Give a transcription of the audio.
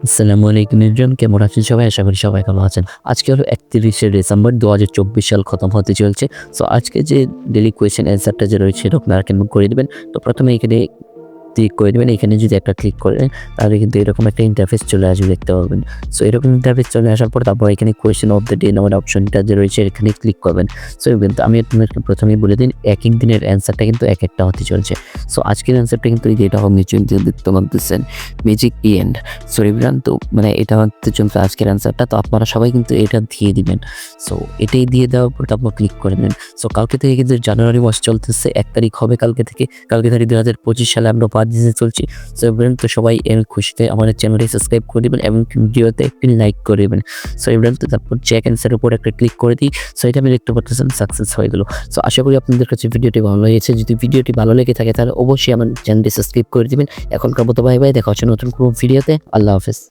আসসালামু আলাইকুম এভরিওয়ান, কেমন আছেন সবাই? আশা করি সবাই ভালো আছেন। আজকে হলো 31শে ডিসেম্বর 2024 সাল খতম হতে চলছে। সো আজকে যে ডেইলি কোয়েশ্চেন অ্যান্সারটা যে রয়েছে সেটা আপনারা কেমন করে দিবেন। তো প্রথমে এখানে ক্লিক করে দেবেন। এখানে যদি একটা ক্লিক করেন তাহলে কিন্তু এরকম একটা ইন্টারফেস চলে আসবে, দেখতে পাবেন। সো এরকম ইন্টারফেস চলে আসার পর তারপর এখানে কোয়েশ্চেন অফ দ্য ডে নামের অপশনটা যে রয়েছে এখানে ক্লিক করবেন। সো কিন্তু আমি আপনাদেরকে প্রথমেই বলে দিন, এক এক দিনের অ্যান্সারটা কিন্তু এক একটা হতে চলছে। সো আজকের অ্যান্সারটা কিন্তু এই যে এটা হবে দেখতে পাচ্ছেন, ম্যাজিক এন্ড। সো এভরিওয়ান, তো মানে এটা হচ্ছে চলছে আজকের অ্যান্সারটা। তো আপনারা সবাই কিন্তু এটা দিয়ে দিবেন। সো এটাই দিয়ে দেওয়ার পর তারপর ক্লিক করে দেবেন। সো কালকে থেকে কিন্তু জানুয়ারি মাস চলতেছে, 1 তারিখ হবে কালকে থেকে। কালকে তারিখ 2025 সালে আমরা পাঁচ দিনে চলছি। সো এভরিওয়ান, তো সবাই এর খুশিতে আমাদের চ্যানেলটি সাবস্ক্রাইব করে দিবেন এবং ভিডিওতে একটি লাইক করে দিবেন। সো এভরিওয়ান, তো তারপর চেক অ্যান্সারের উপর একটা ক্লিক করে দিই। সো এটা আমি দেখতে পাচ্ছেন সাকসেস হয়ে গেল। সো আশা করি আপনাদের কাছে ভিডিওটি ভালো লেগেছে। যদি ভিডিওটি ভালো লেগে থাকে তাহলে অবশ্যই আমার চ্যানেলটি সাবস্ক্রাইব করে দিবেন। এখনকার মতো বাই বাই, দেখা হচ্ছে নতুন কোনো ভিডিওতে। আল্লাহ হাফেজ।